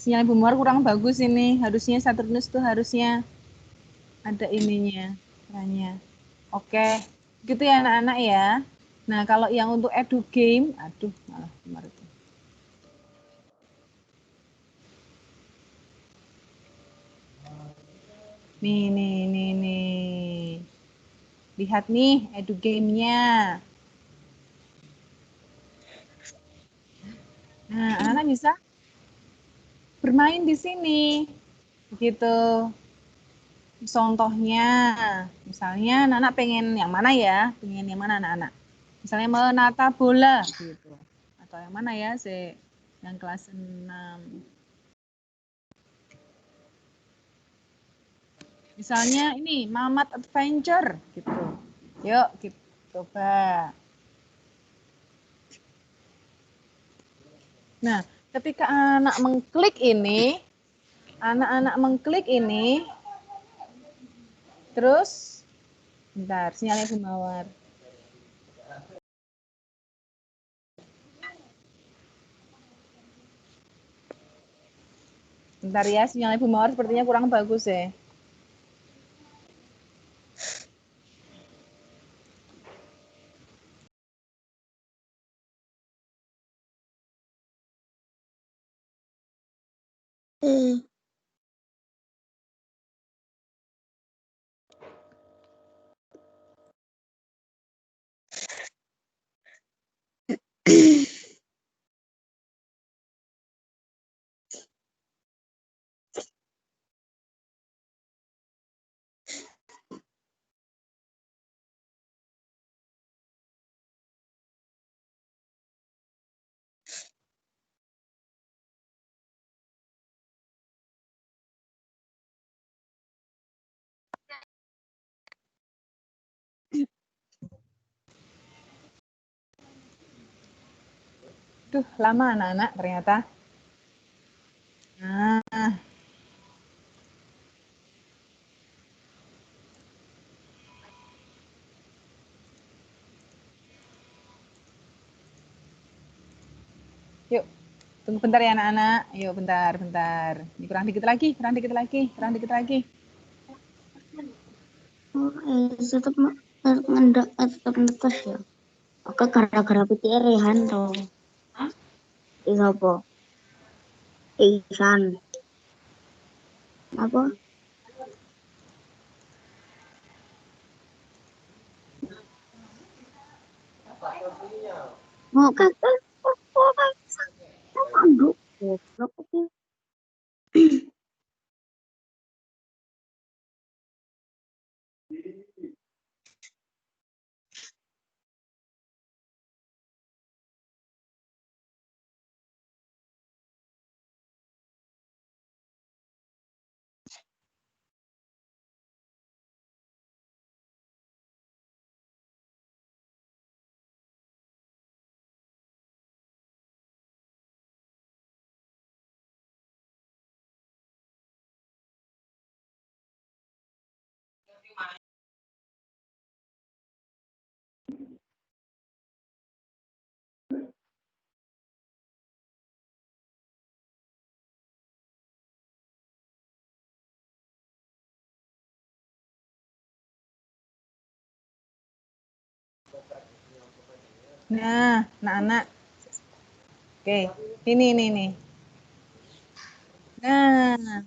Sinyal Bumar kurang bagus ini. Harusnya Saturnus tuh harusnya ada ininya. Oke. Gitu ya anak-anak ya. Nah, kalau yang untuk edu game, aduh malah Bumar itu. Nih. Lihat nih edu game-nya. Nah, anak-anak bisa bermain di sini. Begitu. contohnya, misalnya anak-anak pengen yang mana ya? Pengen yang mana anak-anak? Misalnya menata bola gitu. Atau yang mana ya, yang kelas 6. Misalnya ini Mamat Adventure gitu. Yuk kita coba. Nah, ketika anak mengklik ini, terus bentar, sinyalnya Bu Mawar. Bentar ya, sinyalnya Bu Mawar sepertinya kurang bagus ya. Duh, lama anak-anak ternyata. Nah. Yuk, tunggu bentar ya anak-anak. Yuk, bentar. Ini kurang dikit lagi. Tetap ngetes ya. Oke, gara-gara PTR ya Hanto. Iya apa? Isan. Apa? Mau kakak? Aduh, goblok aku. Nah, anak-anak. Oke, ini. Nah.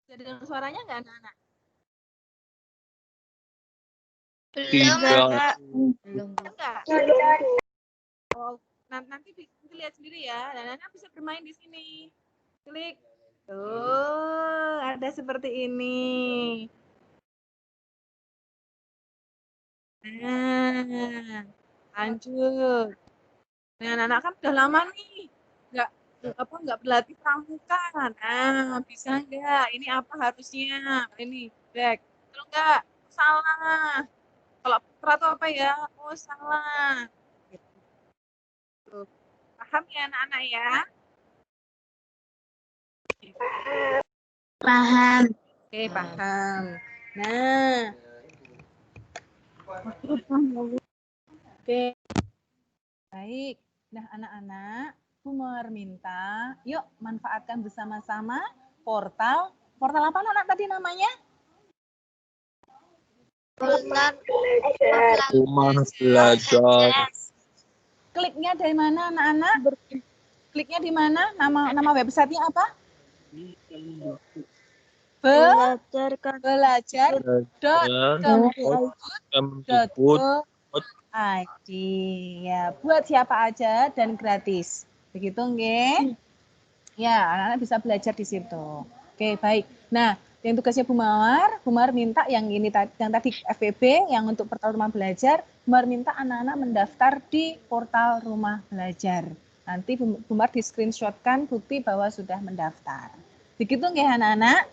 Jadi dengar suaranya nggak anak-anak? Belum. Enggak. Oh, nanti lihat sendiri ya. Dan anak bisa bermain di sini. Klik. Tuh, ada seperti ini. Nah, lanjut. Nah, anak-anak kan udah lama nih nggak berlatih pramuka. Nah, bisa nggak? Ini apa harusnya? Ini back. Kalau nggak salah. Kalau putra tuh apa ya? Oh, salah. Gitu. Paham ya anak-anak ya? Paham. Oke, paham. Nah. Oke. Baik. Nah, anak-anak, Bu Mawar minta, yuk manfaatkan bersama-sama portal apa anak tadi namanya? Rumah belajar. Kliknya dari mana anak-anak? Kliknya di mana? Nama websitenya apa? Belajar.kemdikbud.go.id. ID. Ya, buat siapa aja dan gratis. Begitu nggih? Ya, anak-anak bisa belajar di situ. Oke, baik. Nah, yang tugasnya Bu Mawar minta yang ini yang tadi FPB yang untuk portal rumah belajar, Bu Mawar minta anak-anak mendaftar di portal rumah belajar. Nanti Bu Mawar di screenshotkan bukti bahwa sudah mendaftar. Begitu nggih anak-anak?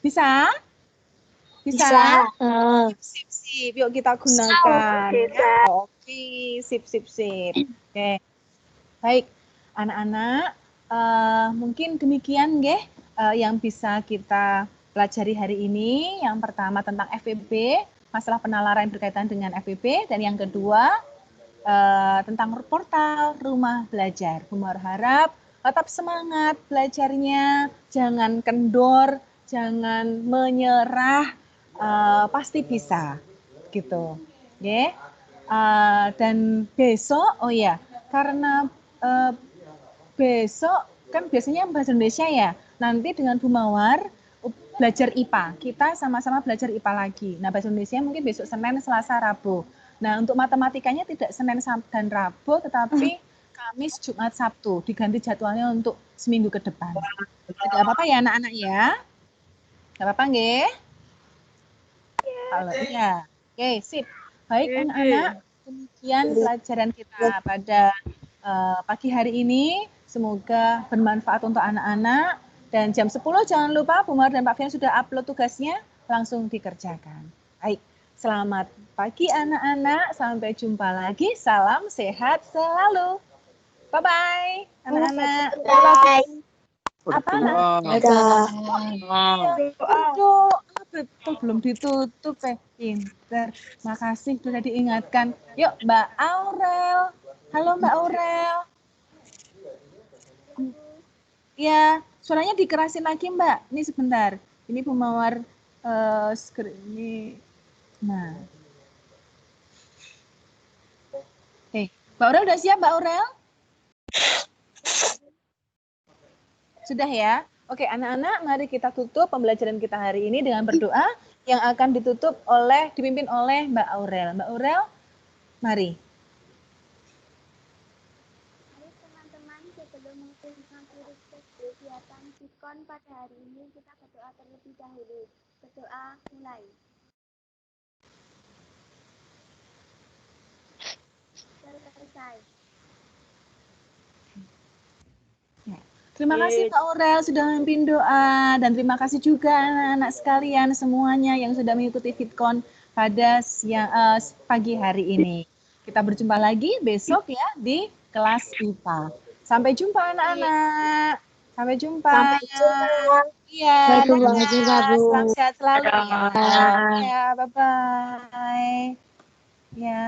Bisa? Bisa? Sip, sip. Yuk kita gunakan. Ya. Oke, sip. Oke. Baik, anak-anak, mungkin demikian nggih yang bisa kita pelajari hari ini. Yang pertama tentang FPB, masalah penalaran berkaitan dengan FPB, dan yang kedua tentang portal rumah belajar. Bu Mawar harap tetap semangat belajarnya, jangan kendor, jangan menyerah, pasti bisa, gitu. Yeah. Dan besok, oh ya, karena besok kan biasanya bahasa Indonesia ya. Nanti dengan Bu Mawar belajar IPA. Kita sama-sama belajar IPA lagi. Nah, bahasa Indonesia mungkin besok Senin, Selasa, Rabu. Nah, untuk matematikanya tidak Senin dan Rabu, tetapi Kamis, Jumat, Sabtu. Diganti jadwalnya untuk seminggu ke depan. Tidak apa-apa ya anak-anak ya? Tidak apa-apa nggih? Kalau iya. Oke, sip. Baik anak-anak, demikian pelajaran kita pada pagi hari ini. Semoga bermanfaat untuk anak-anak. Dan jam 10 jangan lupa Bu Mawar dan Pak Fian sudah upload tugasnya, langsung dikerjakan. Baik, selamat pagi anak-anak. Sampai jumpa lagi. Salam sehat selalu. Bye-bye anak-anak. Bye. Apa? Betul, belum ditutup. Pinter. Makasih sudah diingatkan. Yuk Mbak Aurel. Halo Mbak Aurel. Ya, suaranya dikerasin lagi Mbak. Ini sebentar. Ini Bu Mawar ini. Nah. Mbak Aurel udah siap Mbak Aurel? Sudah ya? Oke, anak-anak, mari kita tutup pembelajaran kita hari ini dengan berdoa yang akan dipimpin oleh Mbak Aurel. Mbak Aurel, mari. Mari teman-teman, sebelum mengakhiri kegiatan Sikon pada hari ini, kita berdoa terlebih dahulu. Berdoa mulai. Selesai. Terima kasih Mbak Aurel sudah memimpin doa, dan terima kasih juga anak-anak sekalian semuanya yang sudah mengikuti Fitcon pada pagi hari ini. Kita berjumpa lagi besok ya di kelas IPA. Sampai jumpa anak-anak. Sampai jumpa. Iya. Salam sehat selalu ya. Ya, bye-bye. Ya.